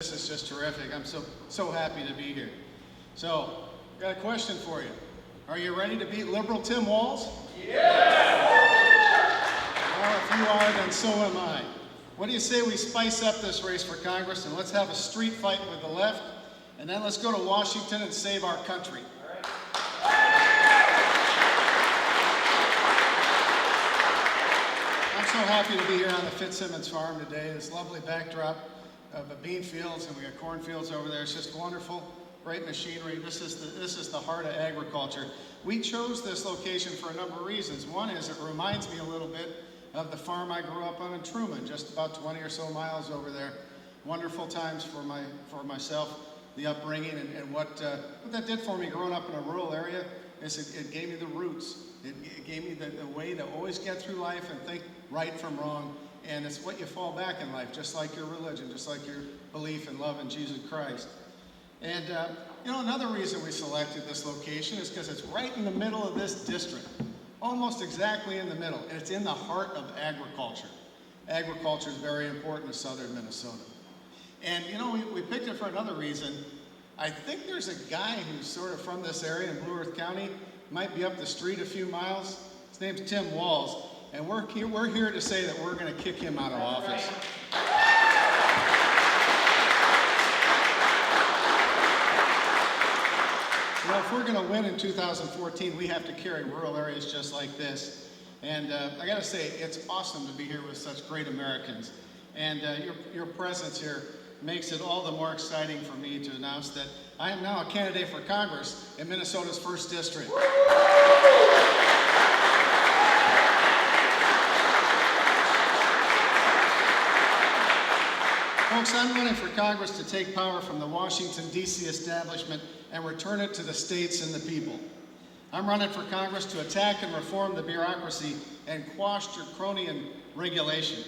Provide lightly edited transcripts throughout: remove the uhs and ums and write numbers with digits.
This is just terrific. I'm so happy to be here. So, got a question for you. Are you ready to beat liberal Tim Walz? Yes! Well, if you are, then so am I. What do you say we spice up this race for Congress and let's have a street fight with the left, and then let's go to Washington and save our country. I'm so happy to be here on the Fitzsimmons farm today. This lovely backdrop of the bean fields, and we got cornfields over there. It's just wonderful, great machinery. This is the heart of agriculture. We chose this location for a number of reasons. One is it reminds me a little bit of the farm I grew up on in Truman, just about 20 or so miles over there. Wonderful times for myself, the upbringing, and what that did for me growing up in a rural area is it gave me the roots. It gave me the way to always get through life and think right from wrong. And it's what you fall back in life, just like your religion, just like your belief and love in Jesus Christ. And another reason we selected this location is because it's right in the middle of this district, almost exactly in the middle, and it's in the heart of agriculture. Agriculture is very important to southern Minnesota. And we picked it for another reason. I think there's a guy who's sort of from this area in Blue Earth County, might be up the street a few miles. His name's Tim Walz. And we're here to say that we're going to kick him out of office. Well, if we're going to win in 2014, we have to carry rural areas just like this. And I got to say, it's awesome to be here with such great Americans. And your presence here makes it all the more exciting for me to announce that I am now a candidate for Congress in Minnesota's 1st District. Folks, I'm running for Congress to take power from the Washington, D.C. establishment and return it to the states and the people. I'm running for Congress to attack and reform the bureaucracy and quash draconian regulation.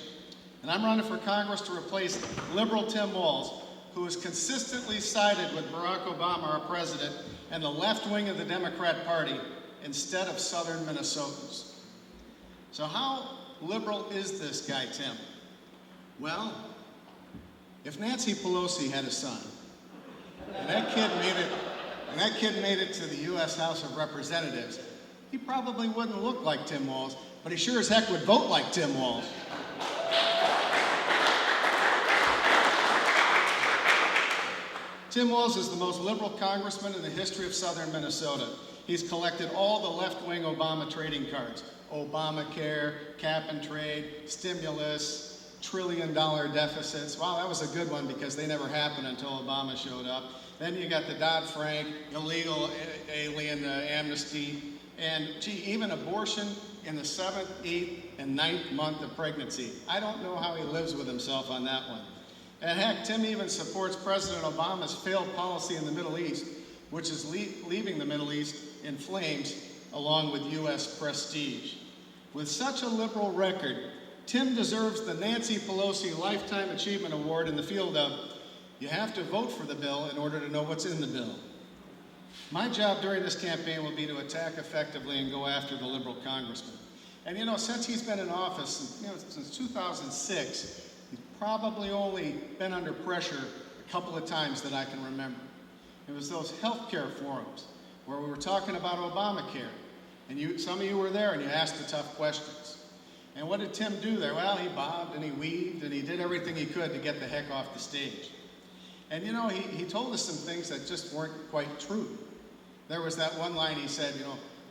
And I'm running for Congress to replace liberal Tim Walz, who has consistently sided with Barack Obama, our president, and the left wing of the Democrat Party instead of southern Minnesotans. So how liberal is this guy, Tim? Well, if Nancy Pelosi had a son, and that kid made it to the U.S. House of Representatives, he probably wouldn't look like Tim Walz, but he sure as heck would vote like Tim Walz. Tim Walz is the most liberal congressman in the history of southern Minnesota. He's collected all the left-wing Obama trading cards: Obamacare, cap and trade, stimulus, trillion-dollar deficits. Wow, that was a good one because they never happened until Obama showed up. Then you got the Dodd-Frank, illegal alien amnesty, and even abortion in the 7th, 8th, and 9th month of pregnancy. I don't know how he lives with himself on that one. And heck, Tim even supports President Obama's failed policy in the Middle East, which is leaving the Middle East in flames along with U.S. prestige. With such a liberal record, Tim deserves the Nancy Pelosi Lifetime Achievement Award in the field of, you have to vote for the bill in order to know what's in the bill. My job during this campaign will be to attack effectively and go after the liberal congressman. And since he's been in office, since 2006, he's probably only been under pressure a couple of times that I can remember. It was those healthcare forums where we were talking about Obamacare, and some of you were there and you asked the tough questions. And what did Tim do there? Well, he bobbed and he weaved and he did everything he could to get the heck off the stage. And he told us some things that just weren't quite true. There was that one line he said,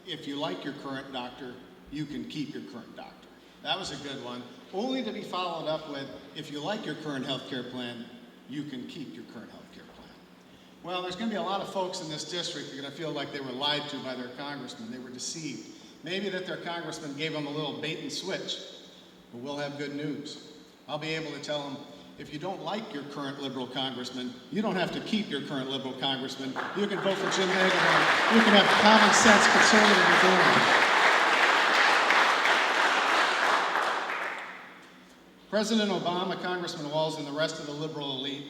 if you like your current doctor, you can keep your current doctor. That was a good one, only to be followed up with, if you like your current health care plan, you can keep your current health care plan. Well, there's going to be a lot of folks in this district who are going to feel like they were lied to by their congressman. They were deceived. Maybe that their congressman gave them a little bait and switch, but we'll have good news. I'll be able to tell them, if you don't like your current liberal congressman, you don't have to keep your current liberal congressman. You can vote for Jim Hagedorn. You can have common sense conservative reform. President Obama, Congressman Walz, and the rest of the liberal elite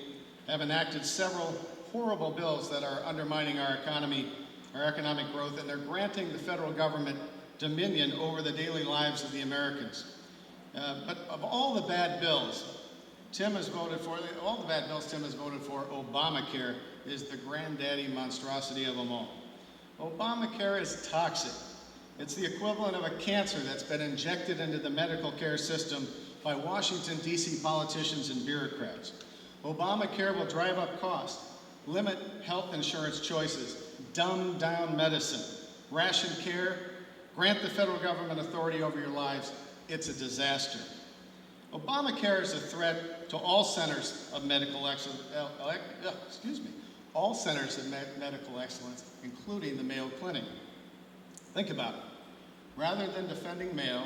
have enacted several horrible bills that are undermining our economy, our economic growth, and they're granting the federal government dominion over the daily lives of the Americans. But of all the bad bills, Tim has voted for, all the bad bills Tim has voted for, Obamacare is the granddaddy monstrosity of them all. Obamacare is toxic. It's the equivalent of a cancer that's been injected into the medical care system by Washington, D.C. politicians and bureaucrats. Obamacare will drive up costs, limit health insurance choices, dumb down medicine, ration care, grant the federal government authority over your lives. It's a disaster. Obamacare is a threat to all centers of medical excellence, all centers of medical excellence, including the Mayo Clinic. Think about it. Rather than defending Mayo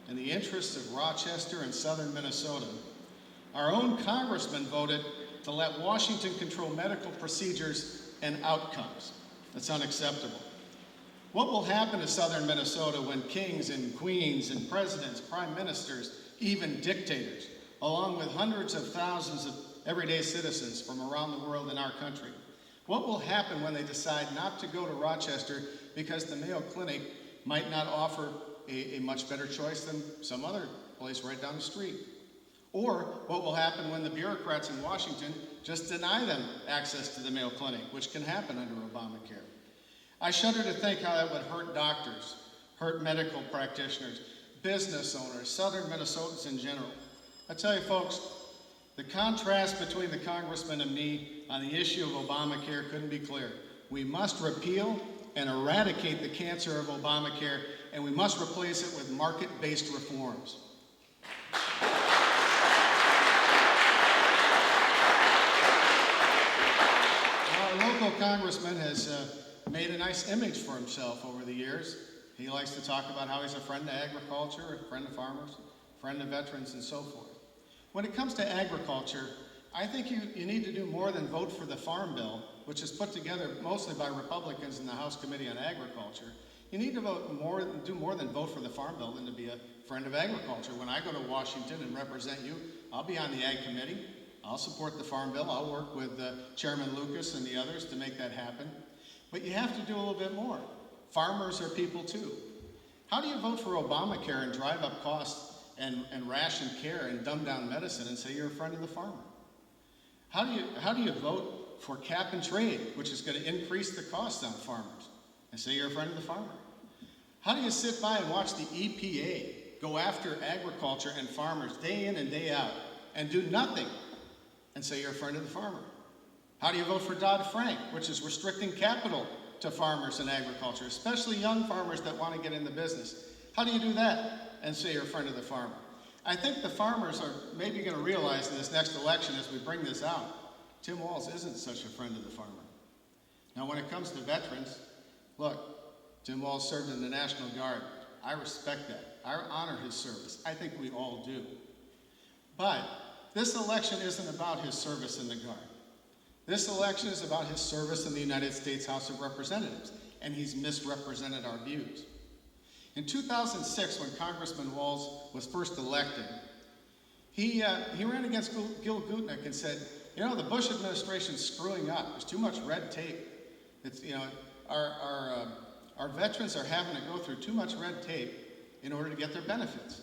in the interests of Rochester and southern Minnesota, our own congressman voted to let Washington control medical procedures and outcomes. That's unacceptable. What will happen to southern Minnesota when kings and queens and presidents, prime ministers, even dictators, along with hundreds of thousands of everyday citizens from around the world in our country, what will happen when they decide not to go to Rochester because the Mayo Clinic might not offer a much better choice than some other place right down the street? Or what will happen when the bureaucrats in Washington just deny them access to the Mayo Clinic, which can happen under Obamacare? I shudder to think how that would hurt doctors, hurt medical practitioners, business owners, southern Minnesotans in general. I tell you folks, the contrast between the congressman and me on the issue of Obamacare couldn't be clearer. We must repeal and eradicate the cancer of Obamacare, and we must replace it with market-based reforms. Our local congressman has made a nice image for himself over the years. He likes to talk about how he's a friend to agriculture, a friend to farmers, a friend to veterans, and so forth. When it comes to agriculture, I think you need to do more than vote for the Farm Bill, which is put together mostly by Republicans in the House Committee on Agriculture. You need to do more than vote for the Farm Bill than to be a friend of agriculture. When I go to Washington and represent you, I'll be on the Ag Committee. I'll support the Farm Bill. I'll work with Chairman Lucas and the others to make that happen. But you have to do a little bit more. Farmers are people too. How do you vote for Obamacare and drive up costs and ration care and dumb down medicine and say you're a friend of the farmer? How do you vote for cap and trade, which is going to increase the costs on farmers, and say you're a friend of the farmer? How do you sit by and watch the EPA go after agriculture and farmers day in and day out and do nothing and say you're a friend of the farmer? How do you vote for Dodd-Frank, which is restricting capital to farmers and agriculture, especially young farmers that want to get in the business? How do you do that and say you're a friend of the farmer? I think the farmers are maybe going to realize in this next election as we bring this out, Tim Walz isn't such a friend of the farmer. Now when it comes to veterans, look, Tim Walz served in the National Guard. I respect that. I honor his service. I think we all do. But this election isn't about his service in the Guard. This election is about his service in the United States House of Representatives, and he's misrepresented our views. In 2006, when Congressman Walz was first elected, he ran against Gil Gutnick and said, you know, the Bush administration's screwing up. There's too much red tape. It's, you know, our veterans are having to go through too much red tape in order to get their benefits.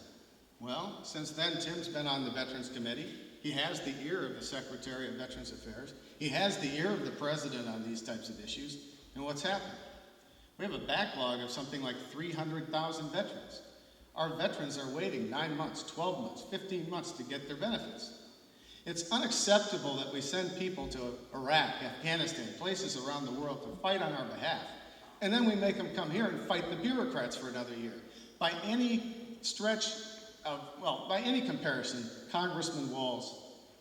Well, since then, Tim's been on the Veterans Committee. He has the ear of the Secretary of Veterans Affairs. He has the ear of the President on these types of issues. And what's happened? We have a backlog of something like 300,000 veterans. Our veterans are waiting 9 months, 12 months, 15 months to get their benefits. It's unacceptable that we send people to Iraq, Afghanistan, places around the world to fight on our behalf, and then we make them come here and fight the bureaucrats for another year. By any stretch of, well, by any comparison, Congressman Walz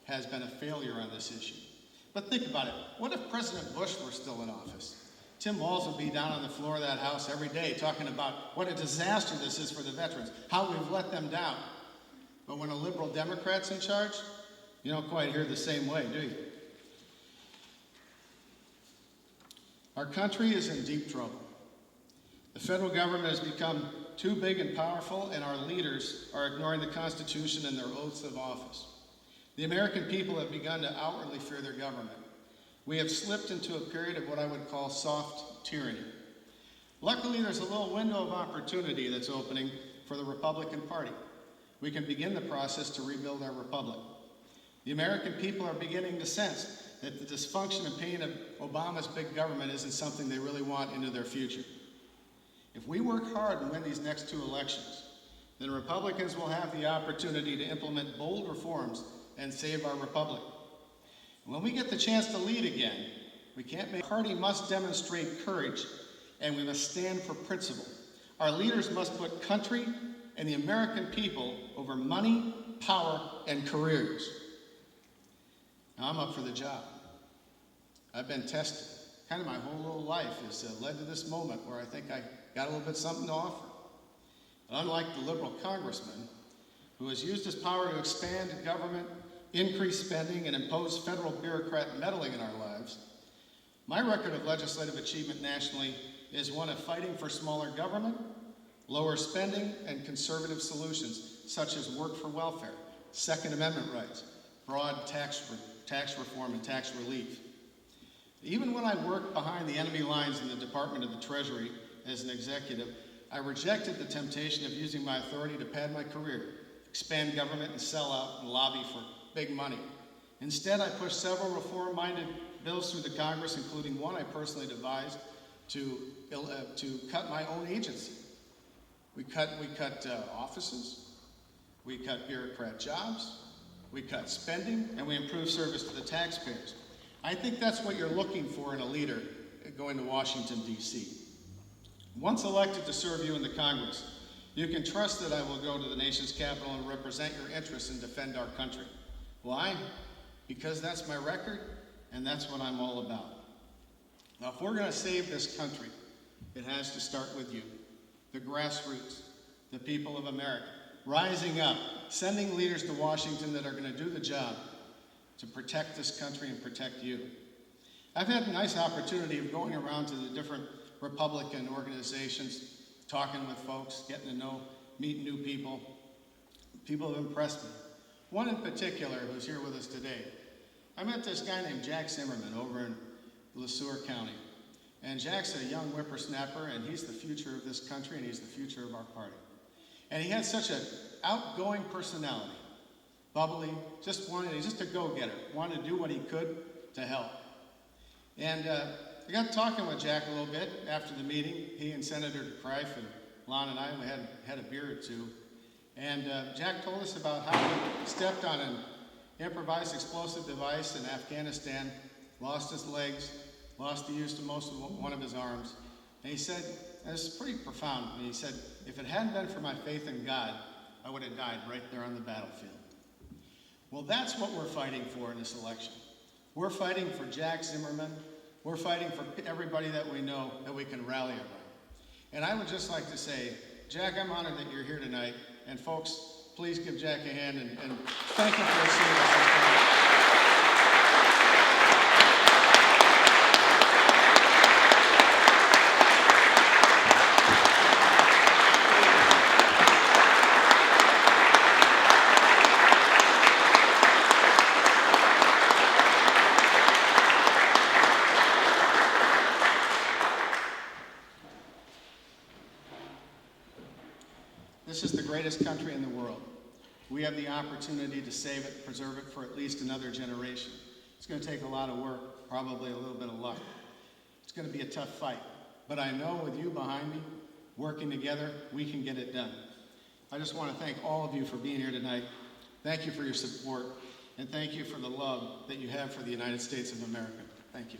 has been a failure on this issue. But think about it. What if President Bush were still in office? Tim Walz would be down on the floor of that house every day talking about what a disaster this is for the veterans, how we've let them down. But when a liberal Democrat's in charge, you don't quite hear the same way, do you? Our country is in deep trouble. The federal government has become too big and powerful, and our leaders are ignoring the Constitution and their oaths of office. The American people have begun to outwardly fear their government. We have slipped into a period of what I would call soft tyranny. Luckily, there's a little window of opportunity that's opening for the Republican Party. We can begin the process to rebuild our republic. The American people are beginning to sense that the dysfunction and pain of Obama's big government isn't something they really want into their future. If we work hard and win these next 2 elections, then Republicans will have the opportunity to implement bold reforms and save our republic. And when we get the chance to lead again, the party must demonstrate courage, and we must stand for principle. Our leaders must put country and the American people over money, power, and careers. Now, I'm up for the job. I've been tested. Kind of my whole little life has led to this moment where I think I got a little bit something to offer. But unlike the liberal congressman, who has used his power to expand government, increase spending, and impose federal bureaucrat meddling in our lives, my record of legislative achievement nationally is one of fighting for smaller government, lower spending, and conservative solutions, such as work for welfare, Second Amendment rights, broad tax reform, and tax relief. Even when I worked behind the enemy lines in the Department of the Treasury as an executive, I rejected the temptation of using my authority to pad my career, expand government, and sell out and lobby for big money. Instead, I pushed several reform-minded bills through the Congress, including one I personally devised to cut my own agency. We cut offices, we cut bureaucrat jobs, we cut spending, and we improved service to the taxpayers. I think that's what you're looking for in a leader going to Washington, D.C. Once elected to serve you in the Congress, you can trust that I will go to the nation's capital and represent your interests and defend our country. Why? Because that's my record, and that's what I'm all about. Now, if we're going to save this country, it has to start with you, the grassroots, the people of America, rising up, sending leaders to Washington that are going to do the job to protect this country and protect you. I've had a nice opportunity of going around to the different Republican organizations, talking with folks, getting to know, meet new people. People have impressed me. One in particular who's here with us today, I met this guy named Jack Zimmerman over in LeSueur County. And Jack's a young whippersnapper, and he's the future of this country, and he's the future of our party. And he had such an outgoing personality, bubbly, he's just a go-getter, wanted to do what he could to help. And I got talking with Jack a little bit after the meeting. He and Senator Kreif and Lon and I, we had a beer or two. And Jack told us about how he stepped on an improvised explosive device in Afghanistan, lost his legs, lost the use of one of his arms. And he said, and this is pretty profound, and he said, if it hadn't been for my faith in God, I would have died right there on the battlefield. Well, that's what we're fighting for in this election. We're fighting for Jack Zimmerman. We're fighting for everybody that we know that we can rally around. And I would just like to say, Jack, I'm honored that you're here tonight. And folks, please give Jack a hand and thank him for seeing us. This is the greatest country in the world. We have the opportunity to save it, preserve it for at least another generation. It's going to take a lot of work, probably a little bit of luck. It's going to be a tough fight. But I know with you behind me, working together, we can get it done. I just want to thank all of you for being here tonight. Thank you for your support, and thank you for the love that you have for the United States of America. Thank you.